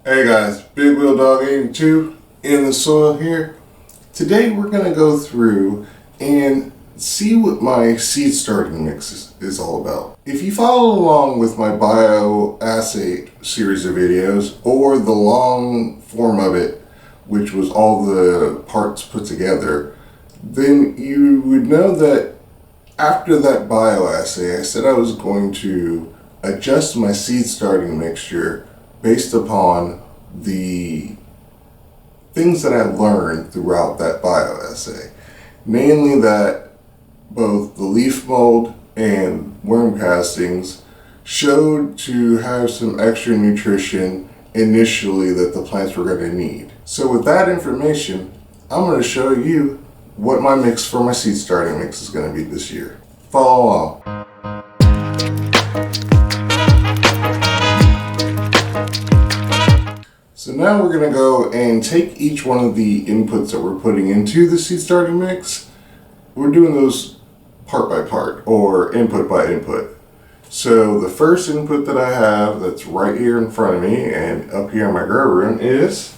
Hey guys, Big Wheel Dog 82 in the soil here. Today we're going to go through and see what my seed starting mix is all about. If you follow along with my bioassay series of videos, or the long form of it, which was all the parts put together, then you would know that after that bioassay, I said I was going to adjust my seed starting mixture based upon the things that I learned throughout that bioassay. Mainly that both the leaf mold and worm castings showed to have some extra nutrition initially that the plants were going to need. So with that information, I'm going to show you what my mix for my seed starting mix is going to be this year. Follow along. So now we're going to go and take each one of the inputs that we're putting into the seed starting mix. We're doing those part by part, or input by input. So the first input that I have that's right here in front of me and up here in my grow room is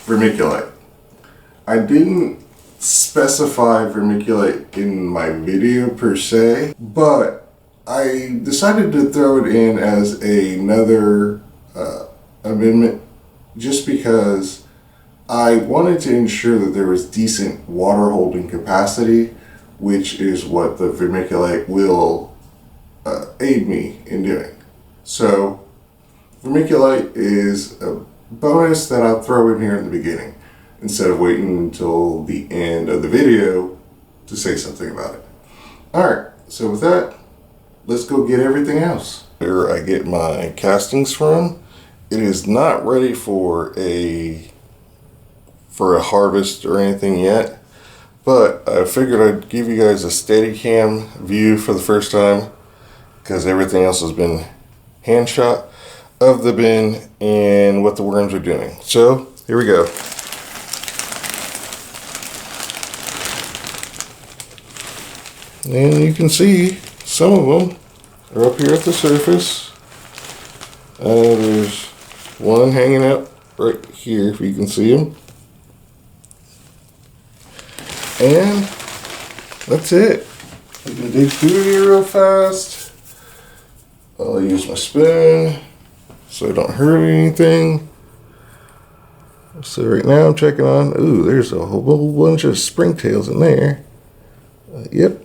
Vermiculite. I didn't specify Vermiculite in my video per se, but I decided to throw it in as another amendment just because I wanted to ensure that there was decent water holding capacity, which is what the Vermiculite will aid me in doing. So Vermiculite is a bonus that I'll throw in here in the beginning instead of waiting until the end of the video to say something about it. Alright, so with that, let's go get everything else. Here I get my castings from. It is not ready for a harvest or anything yet, but I figured I'd give you guys a Steadicam view for the first time because everything else has been hand shot of the bin and what the worms are doing. So here we go. And you can see some of them are up here at the surface. There's one hanging out right here if you can see him. And that's it. You can dig through here real fast. I'll use my spoon so I don't hurt anything. So right now I'm checking on, ooh, there's a whole bunch of springtails in there. Yep.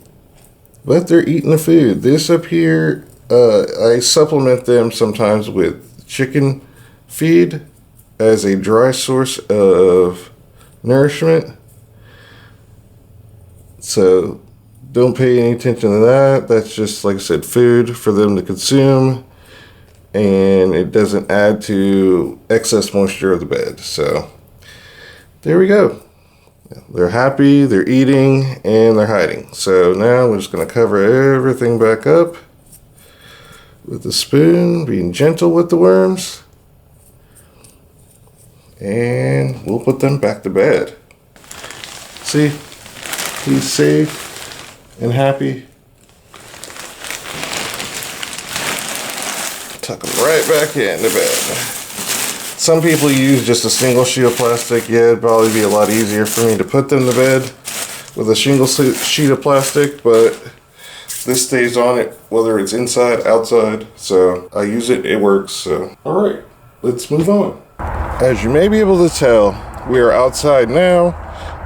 But they're eating the food. This up here, I supplement them sometimes with chicken feed as a dry source of nourishment. So don't pay any attention to that. That's just, like I said, food for them to consume, and it doesn't add to excess moisture of the bed. So there we go. They're happy, they're eating, and they're hiding. So now we're just going to cover everything back up with the spoon, being gentle with the worms. And we'll put them back to bed. See, he's safe and happy. Tuck him right back into bed. Some people use just a single sheet of plastic. Yeah, it'd probably be a lot easier for me to put them to bed with a single sheet of plastic, but this stays on it whether it's inside, outside. So I use it, it works. So alright, let's move on. As you may be able to tell, we are outside now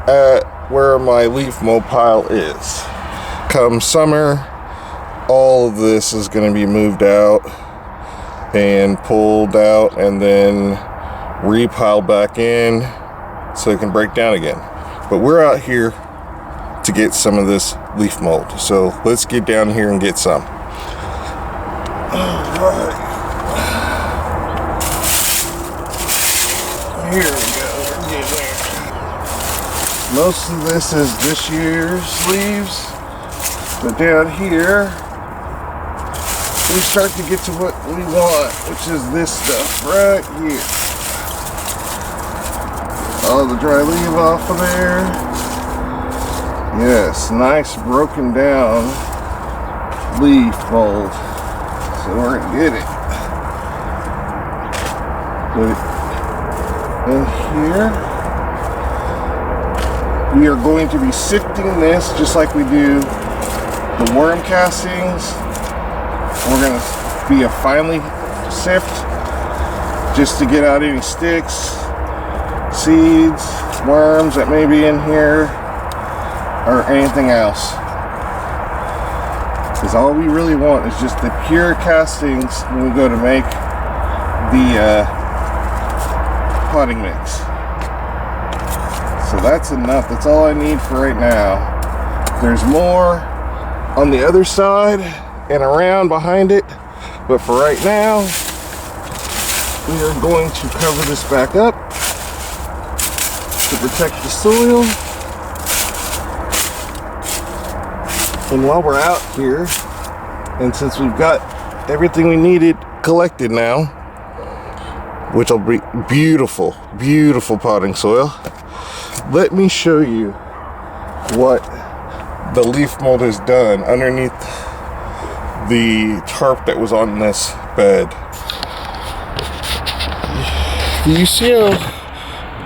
at where my leaf mold pile is. Come summer, all of this is going to be moved out and pulled out and then repiled back in so it can break down again. But we're out here to get some of this leaf mold. So let's get down here and get some. Alright. Here we go. We're getting there. Most of this is this year's leaves, but down here we start to get to what we want, which is this stuff right here. All the dry leaf off of there. Yes, nice broken down leaf mold. So we're gonna get it. Put it in here. We are going to be sifting this just like we do the worm castings. We're going to be a finely sift just to get out any sticks, seeds, worms that may be in here, or anything else. Because all we really want is just the pure castings when we go to make the potting mix. So that's enough. That's all I need for right now. There's more on the other side and around behind it, but for right now we are going to cover this back up to protect the soil. And while we're out here, and since we've got everything we needed collected now, which will be beautiful, beautiful potting soil, let me show you what the leaf mold has done underneath the tarp that was on this bed. You see how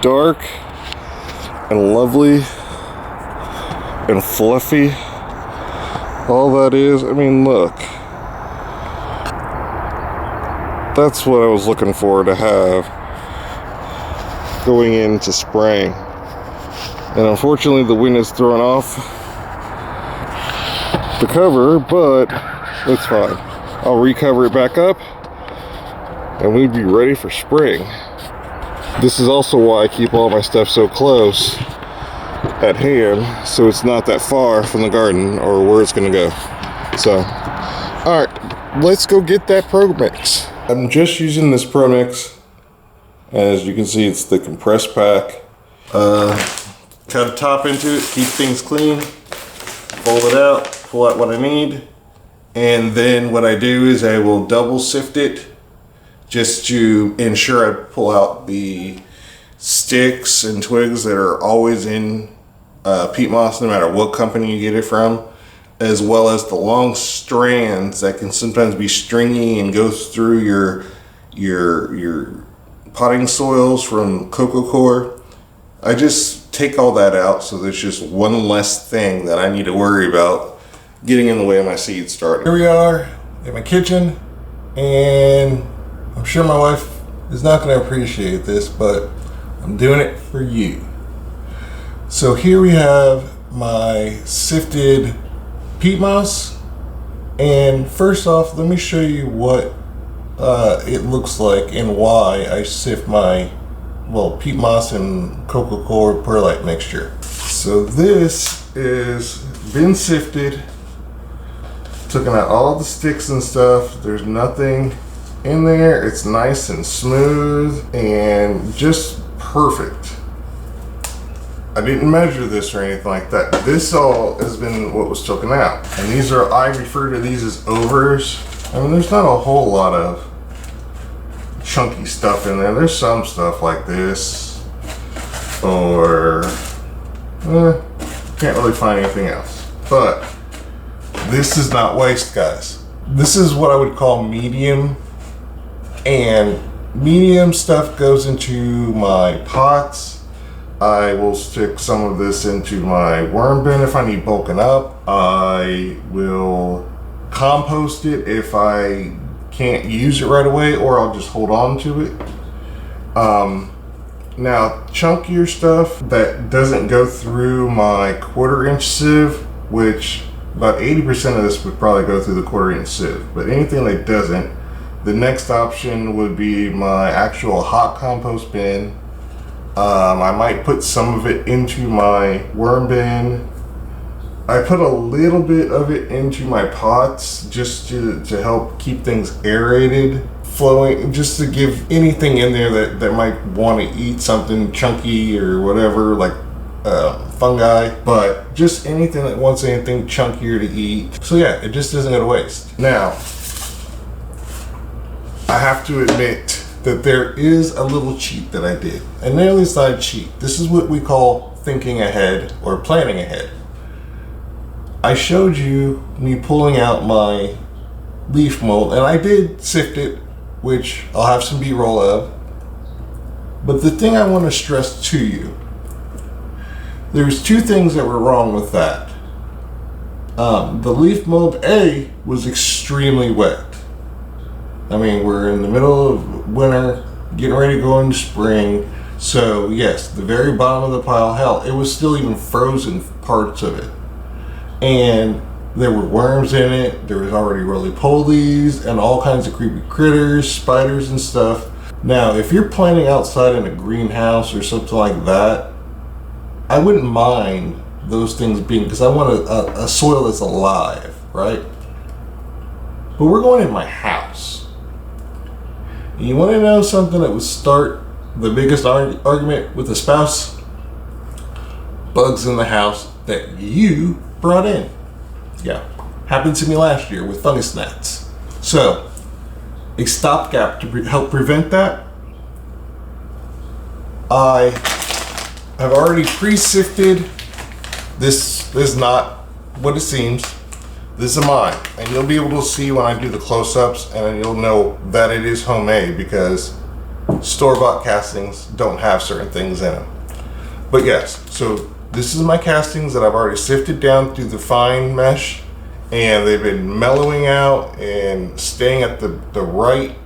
dark and lovely and fluffy all that is? I mean, look. That's what I was looking for to have going into spring. And unfortunately the wind has thrown off the cover, but it's fine. I'll recover it back up and we'd be ready for spring. This is also why I keep all my stuff so close at hand, so it's not that far from the garden or where it's gonna go. So, all right, let's go get that Pro Mix. I'm just using this Pro Mix. As you can see, it's the compressed pack. Cut a top into it, keep things clean, fold it out, pull out what I need, and then what I do is I will double sift it just to ensure I pull out the sticks and twigs that are always in peat moss, no matter what company you get it from, as well as the long strands that can sometimes be stringy and goes through your potting soils from coco coir. I just take all that out, so there's just one less thing that I need to worry about getting in the way of my seed starting. Here we are in my kitchen, and I'm sure my wife is not going to appreciate this, but I'm doing it for you. So here we have my sifted peat moss, and first off, let me show you what it looks like and why I sift my peat moss and coco coir perlite mixture. So this is been sifted, taken out all the sticks and stuff. There's nothing in there. It's nice and smooth and just perfect. I didn't measure this or anything like that. This all has been what was taken out. And these are, I refer to these as overs. I mean, there's not a whole lot of chunky stuff in there. There's some stuff like this, or can't really find anything else. But this is not waste, guys. This is what I would call medium, and medium stuff goes into my pots. I will stick some of this into my worm bin if I need bulking up. I will compost it if I can't use it right away, or I'll just hold on to it. Now, chunkier stuff that doesn't go through my 1/4 inch sieve, which about 80% of this would probably go through the 1/4 inch sieve, but anything that doesn't, the next option would be my actual hot compost bin. I might put some of it into my worm bin. I put a little bit of it into my pots just to help keep things aerated, flowing, just to give anything in there that might want to eat something chunky or whatever, like fungi, but just anything that wants anything chunkier to eat. So yeah, it just doesn't go to waste. Now, I have to admit that there is a little cheat that I did. And nearly it's not a cheat. This is what we call thinking ahead or planning ahead. I showed you me pulling out my leaf mold, and I did sift it, which I'll have some B-roll of. But the thing I want to stress to you, there's two things that were wrong with that. The leaf mold A was extremely wet. I mean, we're in the middle of winter, getting ready to go into spring. So yes, the very bottom of the pile, hell, it was still even frozen parts of it. And there were worms in it. There was already roly-polies and all kinds of creepy critters, spiders and stuff. Now, if you're planting outside in a greenhouse or something like that, I wouldn't mind those things being, because I want a soil that's alive, right? But we're going in my house. And you want to know something that would start the biggest argument with a spouse? Bugs in the house that you brought in. Yeah, happened to me last year with fungus gnats. So, a stopgap to help prevent that, I have already pre-sifted. This is not what it seems. This is mine, and you'll be able to see when I do the close-ups, and you'll know that it is homemade because store-bought castings don't have certain things in them. But yes, so this is my castings that I've already sifted down through the fine mesh, and they've been mellowing out and staying at the right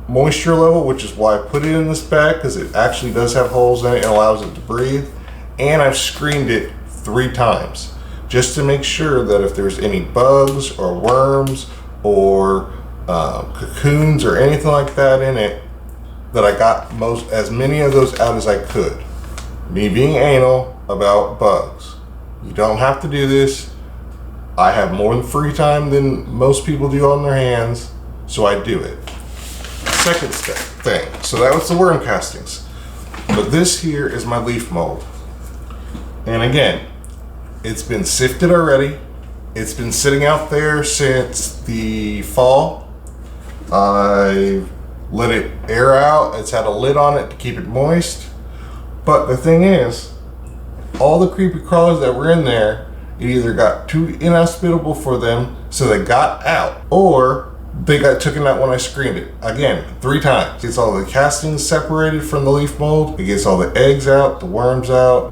moisture level, which is why I put it in this bag, because it actually does have holes in it and allows it to breathe. And I've screened it 3 times just to make sure that if there's any bugs or worms or cocoons or anything like that in it, that I got as many of those out as I could. Me being anal about bugs. You don't have to do this. I have more than free time than most people do on their hands, so I do it. Second thing, so that was the worm castings. But this here is my leaf mold. And again, it's been sifted already. It's been sitting out there since the fall. I've let it air out. It's had a lid on it to keep it moist. But the thing is, all the creepy crawlers that were in there, it either got too inhospitable for them, so they got out, or they got taken out when I screened it. Again, 3 times. It gets all the castings separated from the leaf mold. It gets all the eggs out, the worms out,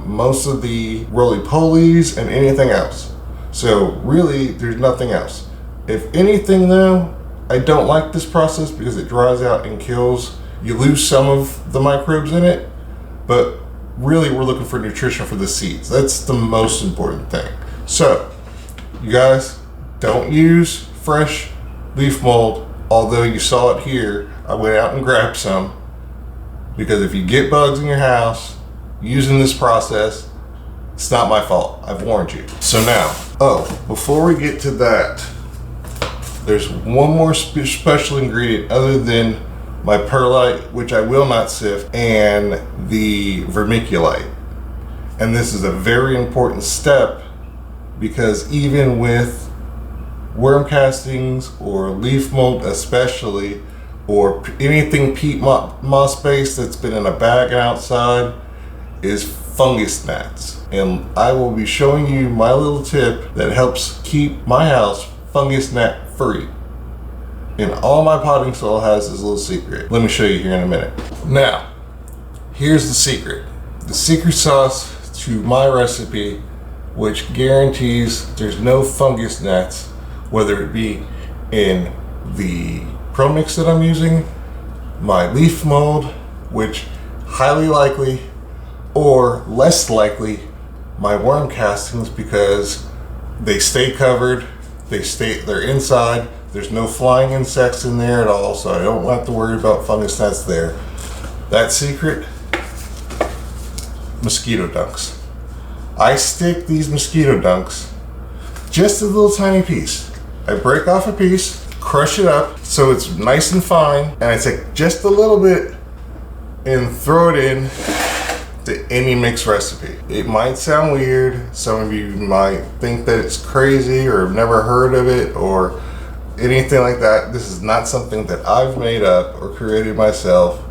most of the roly-polies and anything else. So really, there's nothing else. If anything though, I don't like this process because it dries out and kills. You lose some of the microbes in it, but really we're looking for nutrition for the seeds. That's the most important thing. So, you guys, don't use fresh leaf mold. Although you saw it here, I went out and grabbed some, because if you get bugs in your house using this process, it's not my fault. I've warned you. So now, before we get to that, there's one more special ingredient other than my perlite, which I will not sift, and the vermiculite. And this is a very important step, because even with worm castings or leaf mold especially, or anything peat moss based that's been in a bag and outside, is fungus gnats. And I will be showing you my little tip that helps keep my house fungus gnat free. And all my potting soil has this little secret. Let me show you here in a minute. Now, here's the secret. The secret sauce to my recipe, which guarantees there's no fungus gnats, whether it be in the pro mix that I'm using, my leaf mold, which highly likely, or less likely, my worm castings, because they stay covered, they're inside, there's no flying insects in there at all, so I don't have to worry about fungus gnats there. That secret, mosquito dunks. I stick these mosquito dunks, just a little tiny piece. I break off a piece, crush it up so it's nice and fine, and I take just a little bit and throw it in to any mixed recipe. It might sound weird. Some of you might think that it's crazy or have never heard of it or anything like that. This is not something that I've made up or created myself.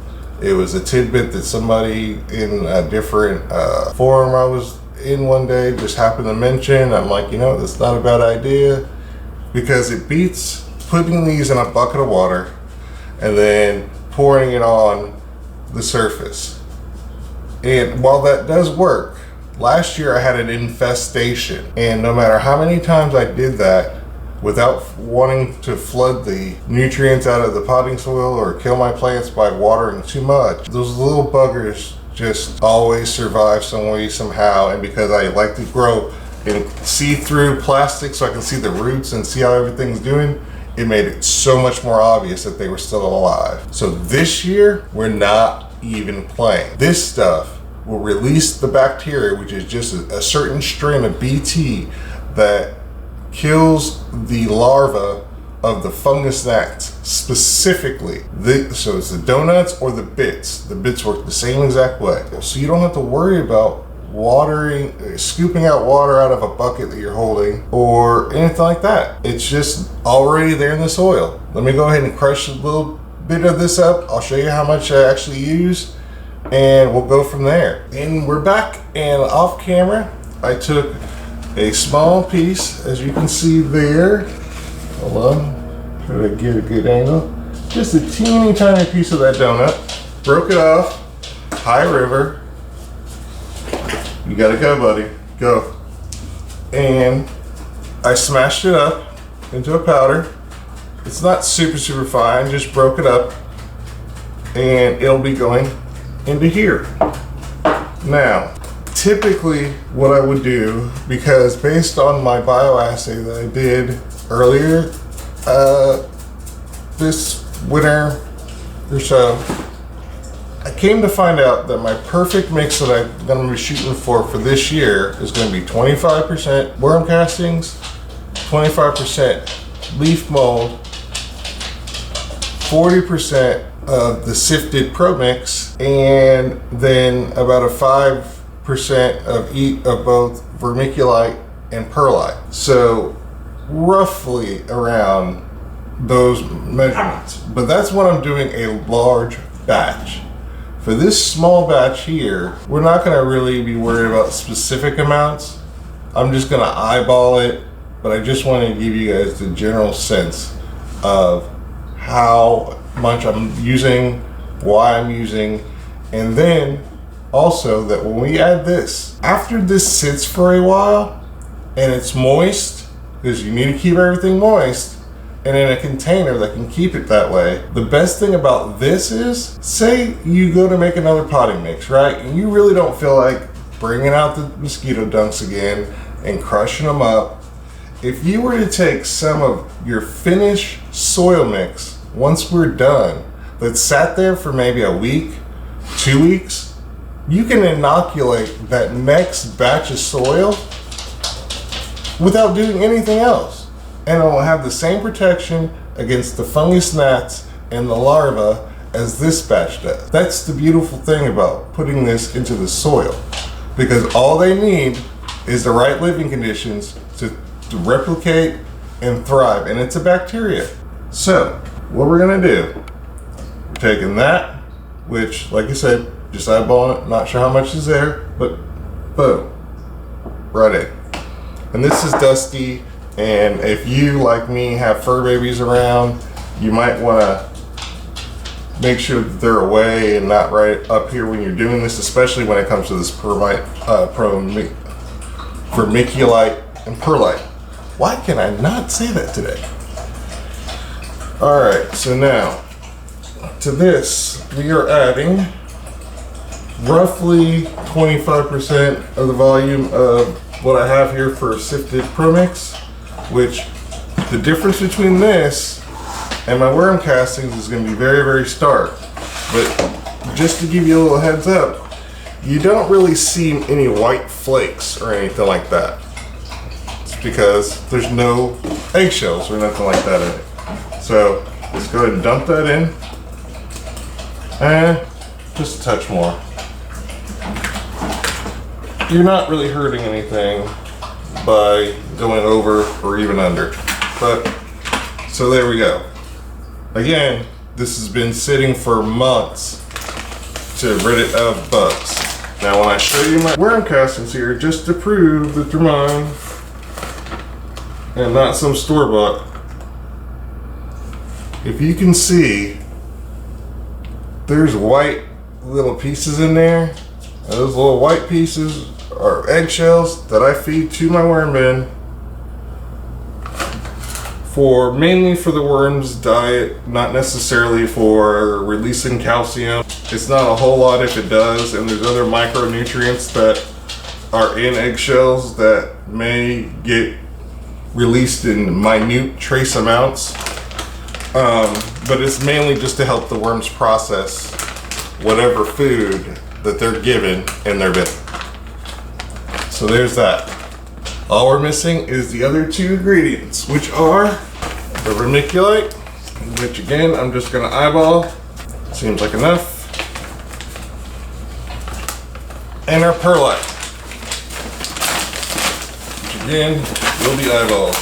It was a tidbit that somebody in a different forum I was in one day just happened to mention. I'm like, that's not a bad idea, because it beats putting these in a bucket of water and then pouring it on the surface. And while that does work, last year I had an infestation, and no matter how many times I did that without wanting to flood the nutrients out of the potting soil or kill my plants by watering too much, those little buggers just always survive some way, somehow. And because I like to grow in see-through plastic so I can see the roots and see how everything's doing, it made it so much more obvious that they were still alive. So this year, we're not even playing. This stuff will release the bacteria, which is just a certain strain of BT that kills the larva of the fungus gnats specifically. So it's the donuts or the bits. The bits work the same exact way. So you don't have to worry about watering, scooping out water out of a bucket that you're holding or anything like that. It's just already there in the soil. Let me go ahead and crush a little bit of this up. I'll show you how much I actually use, and we'll go from there. And we're back, and off camera, I took a small piece, as you can see there. Hold on, try to get a good angle. Just a teeny tiny piece of that donut. Broke it off, high river. You gotta go, buddy, go. And I smashed it up into a powder. It's not super fine, just broke it up. And it'll be going into here. Now, typically what I would do, because based on my bioassay that I did earlier this winter or so, I came to find out that my perfect mix that I'm going to be shooting for this year is going to be 25% worm castings, 25% leaf mold, 40% of the Sifted Pro Mix, and then about a 5% of both Vermiculite and Perlite. So roughly around those measurements. But that's when I'm doing a large batch. For this small batch here, we're not going to really be worried about specific amounts. I'm just going to eyeball it, but I just want to give you guys the general sense of how much I'm using, why I'm using, and then also that when we add this, after this sits for a while and it's moist, because you need to keep everything moist, and in a container that can keep it that way. The best thing about this is, say you go to make another potting mix, right? And you really don't feel like bringing out the mosquito dunks again and crushing them up. If you were to take some of your finished soil mix, once we're done, that sat there for maybe a week, 2 weeks, you can inoculate that next batch of soil without doing anything else. And it will have the same protection against the fungus gnats and the larvae as this batch does. That's the beautiful thing about putting this into the soil, because all they need is the right living conditions to replicate and thrive, and it's a bacteria. So what we're gonna do, we're taking that, which, like I said, just eyeballing it, not sure how much is there, but boom, right in. And this is dusty. And if you, like me, have fur babies around, you might want to make sure that they're away and not right up here when you're doing this, especially when it comes to this Vermiculite and Perlite. Why can I not say that today? Alright, so now, to this, we are adding roughly 25% of the volume of what I have here for Sifted Pro Mix, which the difference between this and my worm castings is going to be very stark. But just to give you a little heads up, you don't really see any white flakes or anything like that. It's because there's no eggshells or nothing like that in it. So let's go ahead and dump that in, and just a touch more. You're not really hurting anything by going over or even under. But so there we go. Again, this has been sitting for months to rid it of bugs. Now when I show you my worm castings here, just to prove that they're mine and not some store-bought, if you can see, there's white little pieces in there. Those little white pieces are eggshells that I feed to my worm bin mainly for the worm's diet, not necessarily for releasing calcium. It's not a whole lot if it does, and there's other micronutrients that are in eggshells that may get released in minute trace amounts. But it's mainly just to help the worms process whatever food that they're given in their bin. So there's that. All we're missing is the other two ingredients, which are the vermiculite, which again, I'm just gonna eyeball. Seems like enough. And our perlite, which again, will be eyeballed.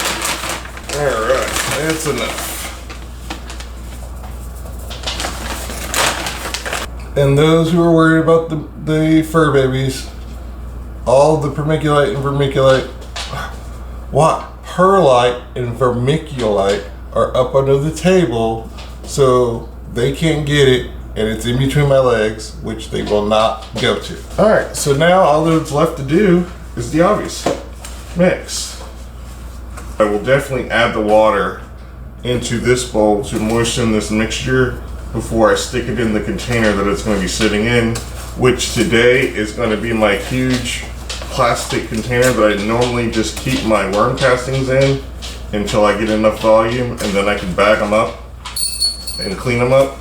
All right, that's enough. And those who are worried about the fur babies, all the vermiculite and vermiculite, perlite and vermiculite are up under the table, so they can't get it, and it's in between my legs, which they will not go to. All right, so now all that's left to do is the obvious mix. I will definitely add the water into this bowl to moisten this mixture before I stick it in the container that it's going to be sitting in, which today is going to be my huge plastic container that I normally just keep my worm castings in until I get enough volume, and then I can bag them up and clean them up.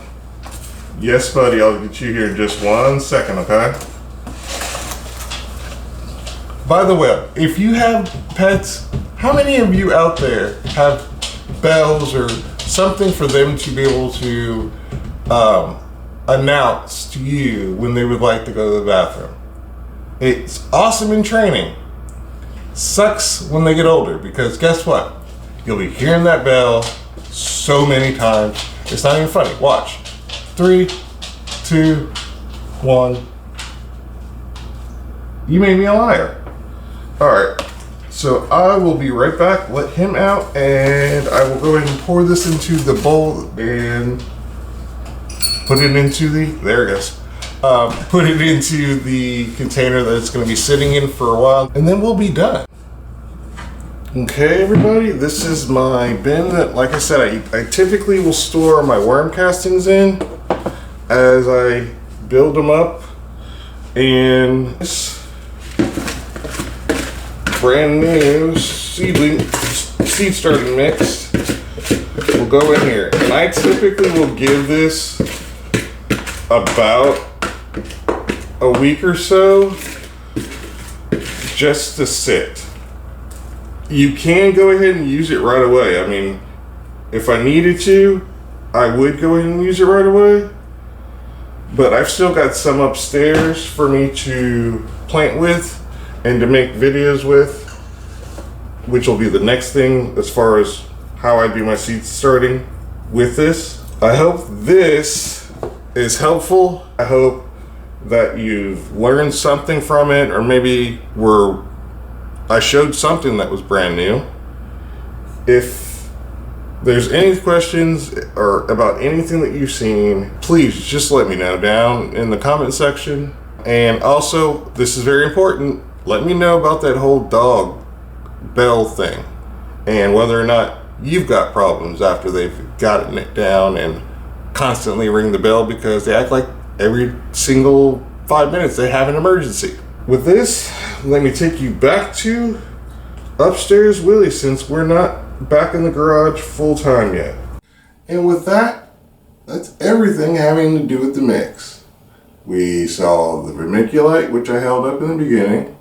Yes, buddy, I'll get you here in just 1 second, okay? By the way, if you have pets, how many of you out there have bells or something for them to be able to announce to you when they would like to go to the bathroom? It's awesome in training. Sucks when they get older, because guess what? You'll be hearing that bell so many times. It's not even funny. Watch. 3, 2, 1. You made me a liar. All right. So I will be right back. Let him out, and I will go ahead and pour this into the bowl and put it into there it goes. Put it into the container that it's going to be sitting in for a while, and then we'll be done. Okay, everybody, this is my bin that, like I said, I typically will store my worm castings in as I build them up. And this brand new seed starting mix will go in here. And I typically will give this about a week or so just to sit. You can go ahead and use it right away. I mean, if I needed to, I would go ahead and use it right away. But I've still got some upstairs for me to plant with and to make videos with, which will be the next thing as far as how I do my seed starting with this. I hope this is helpful. I hope that you've learned something from it, or maybe I showed something that was brand new. If there's any questions or about anything that you've seen, please just let me know down in the comment section. And also, this is very important, let me know about that whole dog bell thing and whether or not you've got problems after they've gotten it down and constantly ring the bell, because they act like every single 5 minutes they have an emergency. With this, let me take you back to upstairs Willie, since we're not back in the garage full time yet. And with that, that's everything having to do with the mix. We saw the vermiculite, which I held up in the beginning.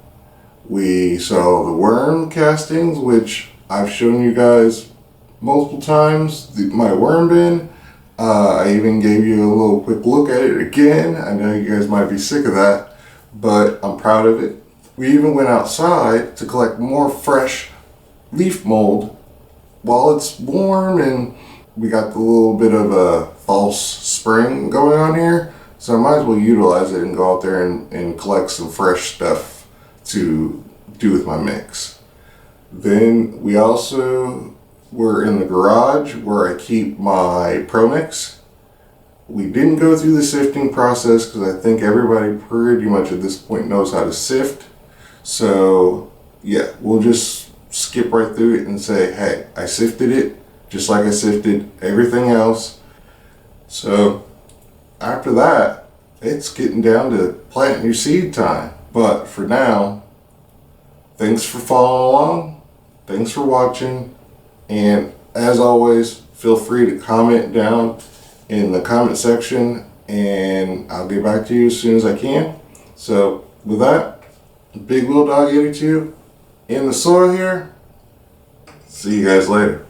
We saw the worm castings, which I've shown you guys multiple times, my worm bin. I even gave you a little quick look at it again. I know you guys might be sick of that, but I'm proud of it. We even went outside to collect more fresh leaf mold while it's warm, and we got the little bit of a false spring going on here, so I might as well utilize it and go out there and collect some fresh stuff to do with my mix. Then we also were in the garage where I keep my Pro Mix, We didn't go through the sifting process because I think everybody pretty much at this point knows how to sift. So yeah, we'll just skip right through it and say, hey, I sifted it just like I sifted everything else. So after that, it's getting down to planting your seed time. But for now, thanks for following along. Thanks for watching. And as always, feel free to comment down in the comment section and I'll get back to you as soon as I can. So with that, Big Wheel Dog 82 in the soil here. See you guys later.